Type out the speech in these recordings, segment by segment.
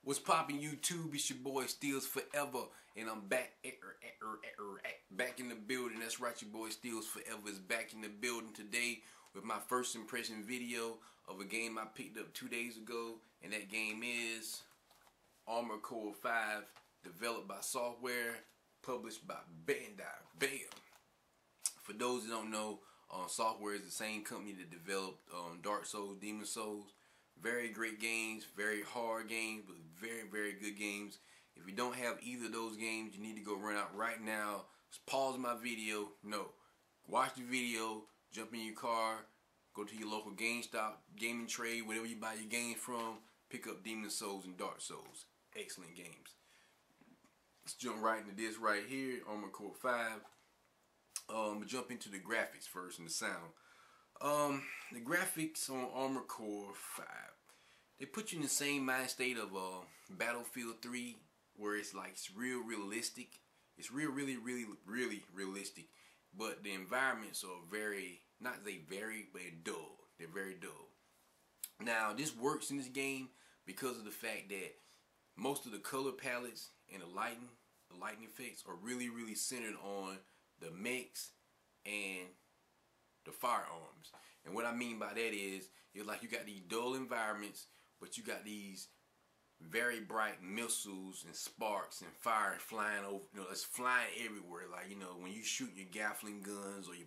What's poppin' YouTube? It's your boy Steels Forever, and I'm back back in the building. That's right, your boy Steels Forever is back in the building today with my first impression video of a game I picked up 2 days ago, and that game is Armored Core 5, developed by Software, published by Bandai. Bam! For those that don't know, Software is the same company that developed Dark Souls, Demon Souls. Very great games, very hard games, but very good games. If you don't have either of those games, you need to go run out right now. Just pause my video. No. Watch the video, jump in your car, go to your local GameStop, Gaming Trade, wherever you buy your games from, pick up Demon Souls and Dark Souls. Excellent games. Let's jump right into this right here, Armored Core 5. But jump into the graphics first and the sound. The graphics on Armored Core 5, they put you in the same mind state of Battlefield 3, where it's like it's realistic. It's really realistic, but the environments are not very, but they're dull. They're very dull. Now this works in this game because of the fact that most of the color palettes and the lighting effects are really centered on the mechs and the firearms. And what I mean by that is, it's like you got these dull environments, but you got these very bright missiles and sparks and fire flying over, it's flying everywhere. Like, when you shoot your Gatling guns or your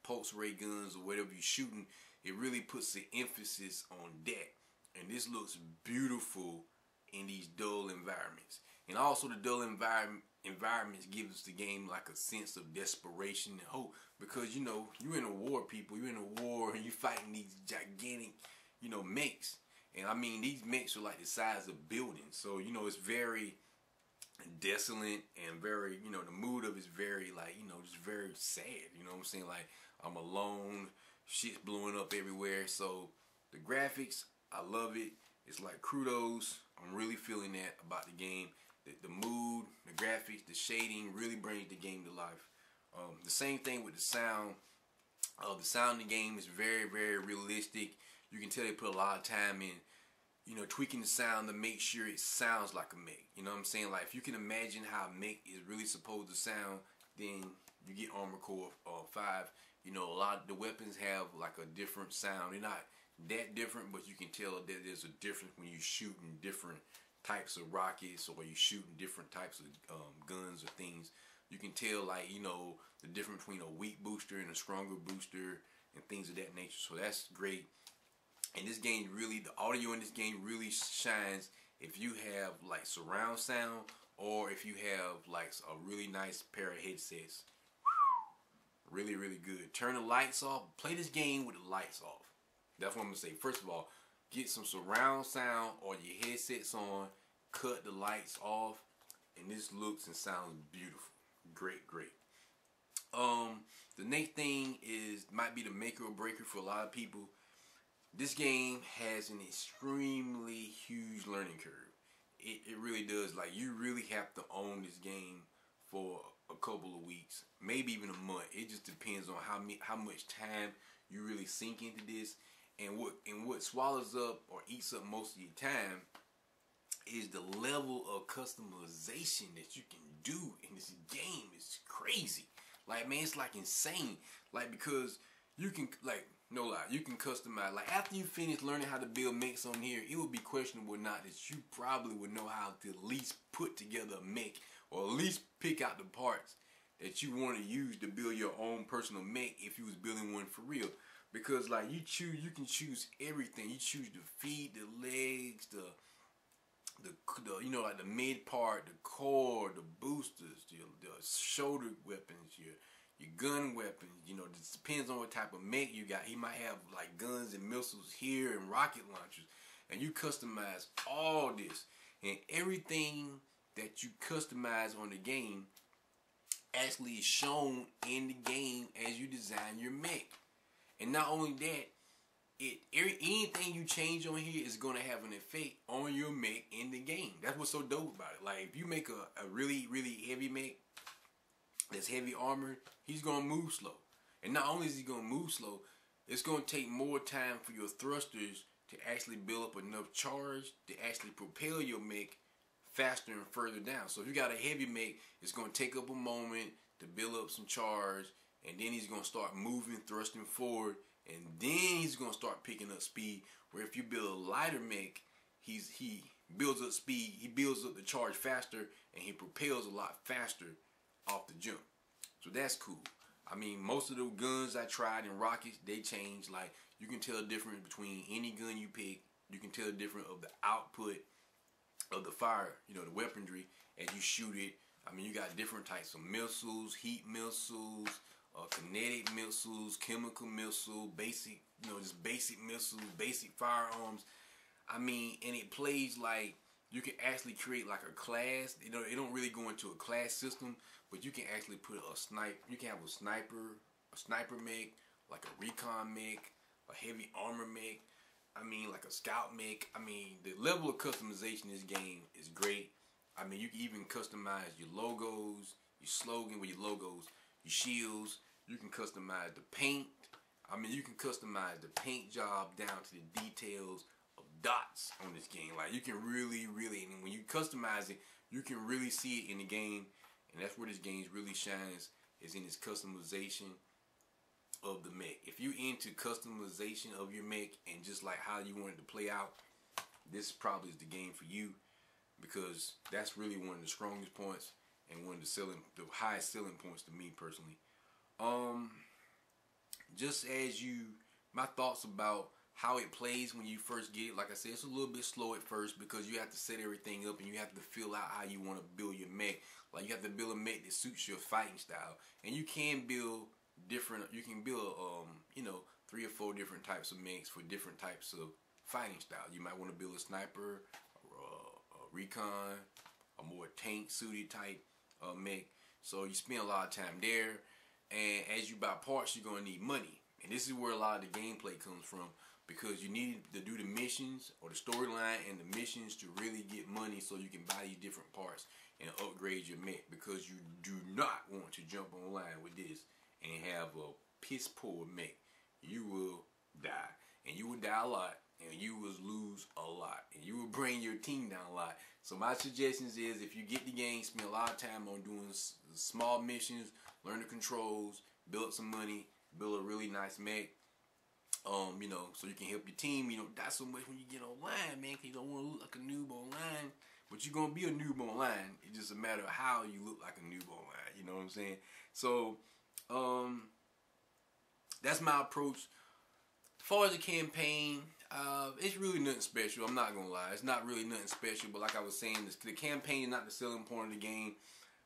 pulse ray guns or whatever you're shooting, it really puts the emphasis on that. And this looks beautiful in these dull environments. And also the dull environments gives the game like a sense of desperation and hope, because you're in a war, people. You're in a war and you're fighting these gigantic mechs. And I mean, these mechs are like the size of buildings, so it's very desolate and very the mood of it's very like just very sad. You know what I'm saying? Like, I'm alone, shit's blowing up everywhere. So the graphics, I love it. It's like kudos. I'm really feeling that about the game. The mood, the graphics, the shading really brings the game to life. The same thing with the sound. The sound in the game is very realistic. You can tell they put a lot of time in, tweaking the sound to make sure it sounds like a mech. You know what I'm saying? Like, if you can imagine how a mech is really supposed to sound, then you get Armored Core 5. A lot of the weapons have like a different sound. They're not that different, but you can tell that there's a difference when you're shooting different types of rockets, or you're shooting different types of guns or things. You can tell, like, the difference between a weak booster and a stronger booster and things of that nature. So that's great. And this game really, the audio in this game really shines if you have like surround sound, or if you have like a really nice pair of headsets. Really good. Turn the lights off. Play this game with the lights off. That's what I'm gonna say. First of all, get some surround sound or your headsets on, cut the lights off, and this looks and sounds beautiful. Great. The next thing might be the make or breaker for a lot of people. This game has an extremely huge learning curve. It really does. Like, you really have to own this game for a couple of weeks, maybe even a month. It just depends on how much time you really sink into this. And what swallows up or eats up most of your time is the level of customization that you can do in this game. It's crazy. Like, man, it's like insane. Like, because you can, like, no lie, you can customize. Like, after you finish learning how to build mechs on here, it would be questionable or not that you probably would know how to at least put together a mech, or at least pick out the parts that you want to use to build your own personal mech if you was building one for real. Because, like, you can choose everything. You choose the feet, the legs, the like the mid part, the core, the boosters, the shoulder weapons, your gun weapons. It depends on what type of mech you got. He might have like guns and missiles here and rocket launchers, and you customize all this, and everything that you customize on the game actually is shown in the game as you design your mech. And not only that, anything you change on here is going to have an effect on your mech in the game. That's what's so dope about it. Like, if you make a really heavy mech that's heavy armored, he's going to move slow. And not only is he going to move slow, it's going to take more time for your thrusters to actually build up enough charge to actually propel your mech faster and further down. So if you got a heavy mech, it's going to take up a moment to build up some charge, and then he's going to start moving, thrusting forward, and then he's going to start picking up speed. Where if you build a lighter mech, he builds up speed, he builds up the charge faster, and he propels a lot faster off the jump. So that's cool. I mean, most of the guns I tried in Rockets, they changed. Like, you can tell the difference between any gun you pick. You can tell the difference of the output of the fire, you know, the weaponry as you shoot it. I mean, you got different types of missiles, heat missiles, kinetic missiles, chemical missile, basic, you know, just basic missiles, basic firearms. I mean, and it plays like you can actually create like a class. You know, it don't really go into a class system, but you can actually put a sniper. You can have a sniper mech, like a recon mech, a heavy armor mech. I mean, like a scout mech. I mean, the level of customization in this game is great. I mean, you can even customize your logos, your slogan with your logos, your shields. You can customize the paint. I mean, you can customize the paint job down to the details of dots on this game. Like, you can really, and when you customize it, you can really see it in the game. And that's where this game really shines, is in its customization of the mech. If you're into customization of your mech and just like how you want it to play out, this probably is the game for you, because that's really one of the strongest points and one of the highest selling points to me personally. Just as my thoughts about how it plays when you first get it. Like I said, it's a little bit slow at first because you have to set everything up and you have to feel out how you want to build your mech. Like, you have to build a mech that suits your fighting style, and you can build different. You can build, you know, 3 or 4 different types of mechs for different types of fighting style. You might want to build a sniper, a recon, a more tank suited type mech. So you spend a lot of time there, and as you buy parts, you're gonna need money, and this is where a lot of the gameplay comes from, because you need to do the missions or the storyline and the missions to really get money so you can buy these different parts and upgrade your mech, because you do not want to jump online with this and have a piss poor mech. You will die, and you will die a lot, and you will lose a lot, and you will bring your team down a lot. So my suggestions is, if you get the game, spend a lot of time on doing small missions, learn the controls, build up some money, build a really nice mech. You know, so you can help your team. You don't die so much when you get online, man, because you don't want to look like a noob online. But you're going to be a noob online. It's just a matter of how you look like a noob online. You know what I'm saying? So, that's my approach. As far as the campaign, it's really nothing special. I'm not going to lie. It's not really nothing special. But like I was saying, the campaign is not the selling point of the game.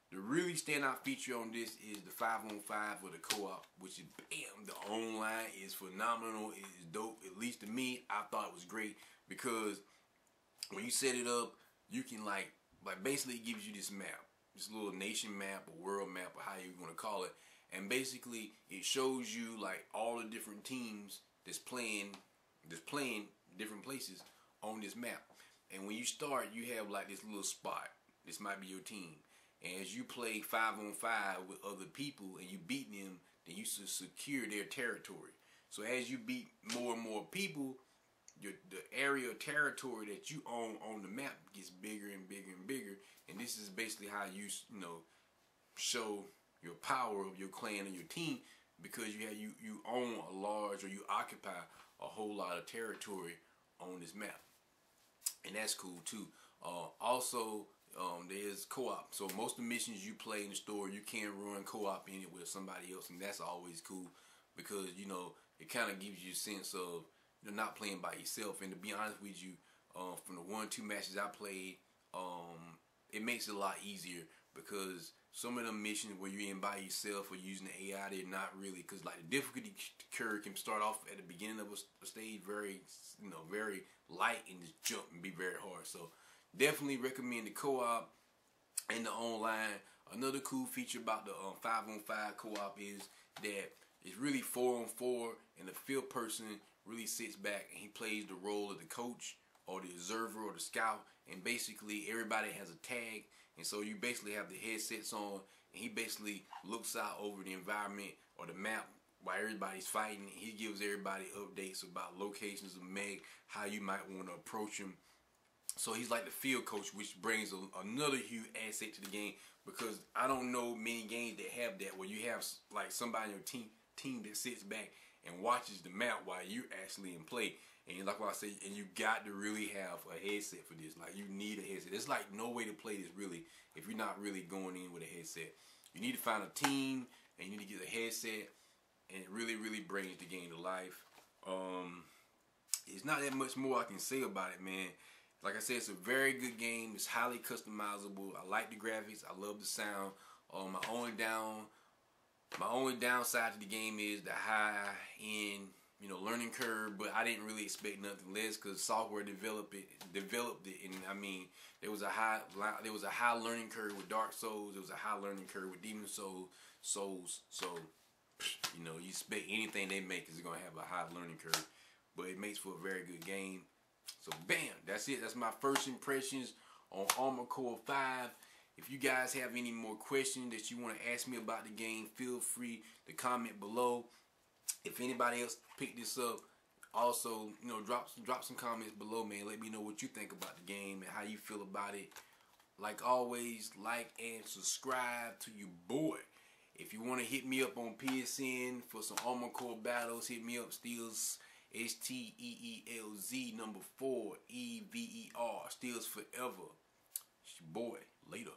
The really standout feature on this is the 5-on-5 or the co-op, which is, bam, the online is phenomenal. It is dope. At least to me, I thought it was great, because when you set it up, you can like basically it gives you this map, this little nation map or world map, or how you want to call it, and basically it shows you like all the different teams that's playing different places on this map. And when you start, you have like this little spot. This might be your team. And as you play 5-on-5 with other people and you beat them, then you secure their territory. So as you beat more and more people, the area of territory that you own on the map gets bigger and bigger and bigger. And this is basically how you show your power of your clan and your team, because you own a large, or you occupy a whole lot of territory on this map. And that's cool too. Also, there's co-op. So most of the missions you play in the story, you can run co-op in it with somebody else, and that's always cool, because it kind of gives you a sense of you're not playing by yourself. And to be honest with you, from the 1 or 2 matches I played, it makes it a lot easier, because some of them missions where you're in by yourself or using the AI, they're not really, because like the difficulty curve can start off at the beginning of a stage very light and just jump and be very hard. So definitely recommend the co-op and the online. Another cool feature about the 5-on-5 co-op is that it's really 4-on-4, and the 5th person really sits back and he plays the role of the coach or the observer or the scout, and basically everybody has a tag, and so you basically have the headsets on, and he basically looks out over the environment or the map while everybody's fighting. He gives everybody updates about locations of mech, how you might want to approach them. So he's like the field coach, which brings another huge asset to the game, because I don't know many games that have that, where you have like somebody on your team that sits back and watches the map while you're actually in play. And like what I say, and you got to really have a headset for this. Like, you need a headset. There's like no way to play this really if you're not really going in with a headset. You need to find a team, and you need to get a headset, and it really, really brings the game to life. It's not that much more I can say about it, man. Like I said, it's a very good game. It's highly customizable. I like the graphics. I love the sound. My only downside to the game is the high end, learning curve. But I didn't really expect nothing less, because software developed it, and I mean, there was a high learning curve with Dark Souls. There was a high learning curve with Demon Souls. So you expect anything they make is gonna have a high learning curve, but it makes for a very good game. So bam, that's it. That's my first impressions on Armored Core 5. If you guys have any more questions that you want to ask me about the game, feel free to comment below. If anybody else picked this up, also, drop some comments below, man. Let me know what you think about the game and how you feel about it. Like always, like and subscribe to your boy. If you want to hit me up on PSN for some Armored Core battles, hit me up, Steelz, STEELZ #4 EVER, Steelz Forever. It's your boy. Later.